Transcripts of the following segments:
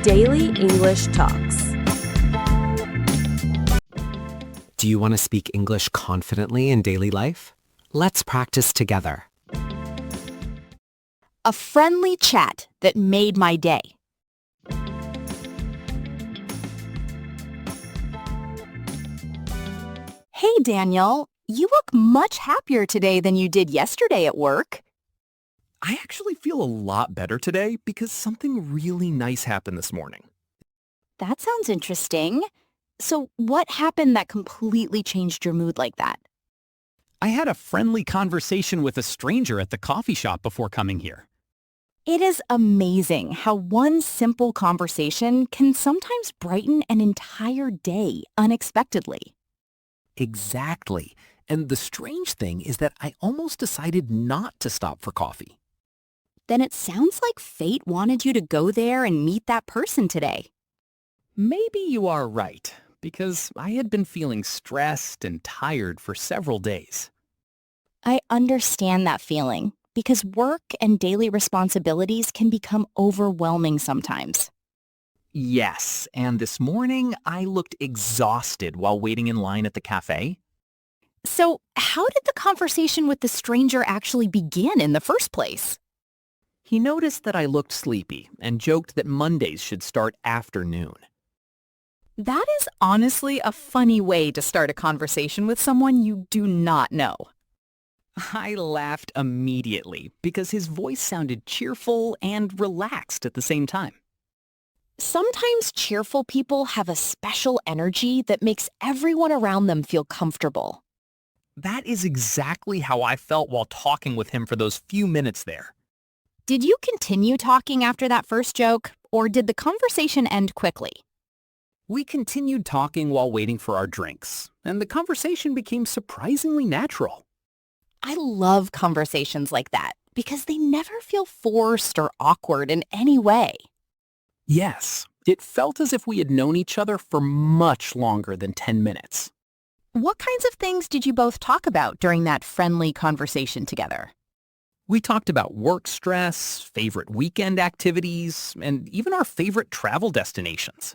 Daily English Talks. Do you want to speak English confidently in daily life? Let's practice together. A friendly chat that made my day. Hey, Daniel, you look much happier today than you did yesterday at work. I actually feel a lot better today because something really nice happened this morning. That sounds interesting. So what happened that completely changed your mood like that? I had a friendly conversation with a stranger at the coffee shop before coming here. It is amazing how one simple conversation can sometimes brighten an entire day unexpectedly. Exactly. And the strange thing is that I almost decided not to stop for coffee. Then it sounds like fate wanted you to go there and meet that person today. Maybe you are right, because I had been feeling stressed and tired for several days. I understand that feeling because work and daily responsibilities can become overwhelming sometimes. Yes, and this morning I looked exhausted while waiting in line at the cafe. So how did the conversation with the stranger actually begin in the first place? He noticed that I looked sleepy and joked that Mondays should start after noon. That is honestly a funny way to start a conversation with someone you do not know. I laughed immediately because his voice sounded cheerful and relaxed at the same time. Sometimes cheerful people have a special energy that makes everyone around them feel comfortable. That is exactly how I felt while talking with him for those few minutes there. Did you continue talking after that first joke, or did the conversation end quickly? We continued talking while waiting for our drinks, and the conversation became surprisingly natural. I love conversations like that because they never feel forced or awkward in any way. Yes, it felt as if we had known each other for much longer than 10 minutes. What kinds of things did you both talk about during that friendly conversation together? We talked about work stress, favorite weekend activities, and even our favorite travel destinations.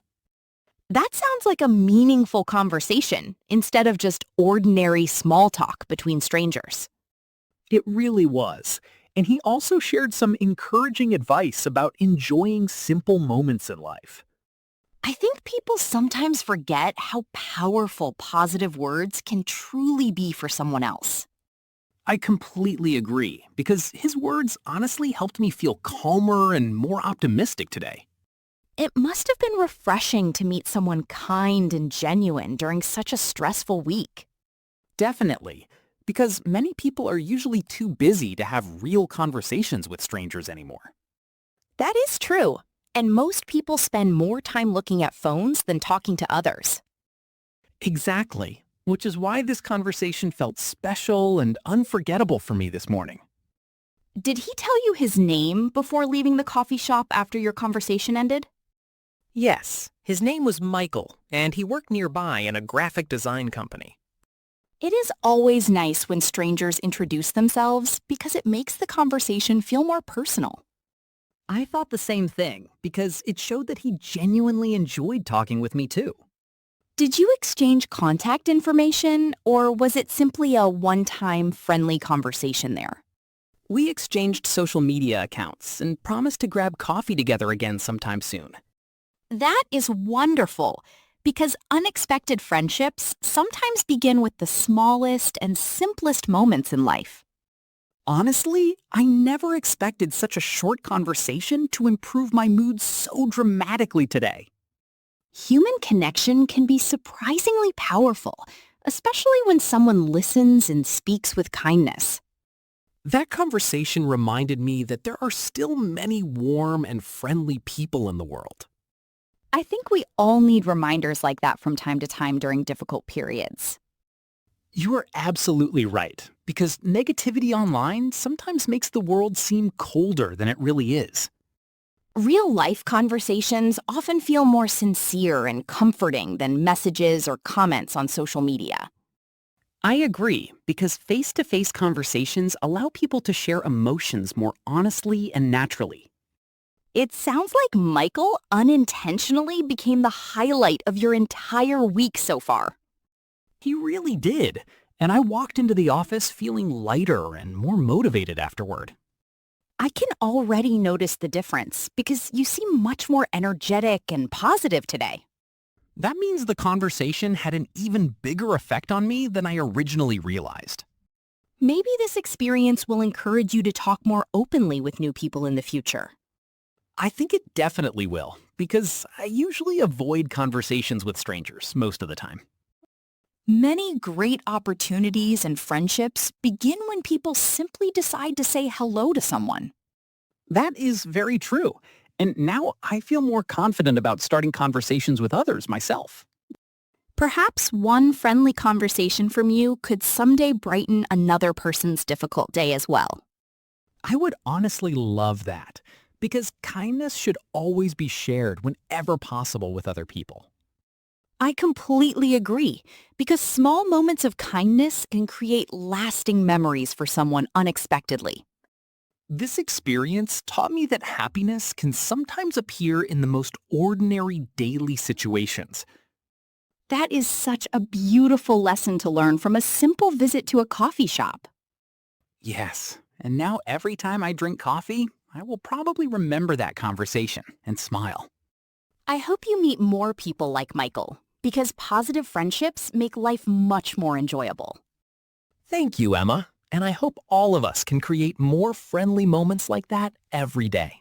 That sounds like a meaningful conversation instead of just ordinary small talk between strangers. It really was. And he also shared some encouraging advice about enjoying simple moments in life. I think people sometimes forget how powerful positive words can truly be for someone else. I completely agree, because his words honestly helped me feel calmer and more optimistic today. It must have been refreshing to meet someone kind and genuine during such a stressful week. Definitely, because many people are usually too busy to have real conversations with strangers anymore. That is true, and most people spend more time looking at phones than talking to others. Exactly, which is why this conversation felt special and unforgettable for me this morning. Did he tell you his name before leaving the coffee shop after your conversation ended? Yes, his name was Michael, and he worked nearby in a graphic design company. It is always nice when strangers introduce themselves because it makes the conversation feel more personal. I thought the same thing because it showed that he genuinely enjoyed talking with me too. Did you exchange contact information, or was it simply a one-time friendly conversation there? We exchanged social media accounts and promised to grab coffee together again sometime soon. That is wonderful, because unexpected friendships sometimes begin with the smallest and simplest moments in life. Honestly, I never expected such a short conversation to improve my mood so dramatically today. Human connection can be surprisingly powerful, especially when someone listens and speaks with kindness. That conversation reminded me that there are still many warm and friendly people in the world. I think we all need reminders like that from time to time during difficult periods. You are absolutely right, because negativity online sometimes makes the world seem colder than it really is. Real-life conversations often feel more sincere and comforting than messages or comments on social media. I agree, because face-to-face conversations allow people to share emotions more honestly and naturally. It sounds like Michael unintentionally became the highlight of your entire week so far. He really did, and I walked into the office feeling lighter and more motivated afterward. I can already notice the difference because you seem much more energetic and positive today. That means the conversation had an even bigger effect on me than I originally realized. Maybe this experience will encourage you to talk more openly with new people in the future. I think it definitely will, because I usually avoid conversations with strangers most of the time. Many great opportunities and friendships begin when people simply decide to say hello to someone. That is very true, and now I feel more confident about starting conversations with others myself. Perhaps one friendly conversation from you could someday brighten another person's difficult day as well. I would honestly love that, because kindness should always be shared whenever possible with other people. I completely agree, because small moments of kindness can create lasting memories for someone unexpectedly. This experience taught me that happiness can sometimes appear in the most ordinary daily situations. That is such a beautiful lesson to learn from a simple visit to a coffee shop. Yes, and now every time I drink coffee, I will probably remember that conversation and smile. I hope you meet more people like Michael, because positive friendships make life much more enjoyable. Thank you, Emma. And I hope all of us can create more friendly moments like that every day.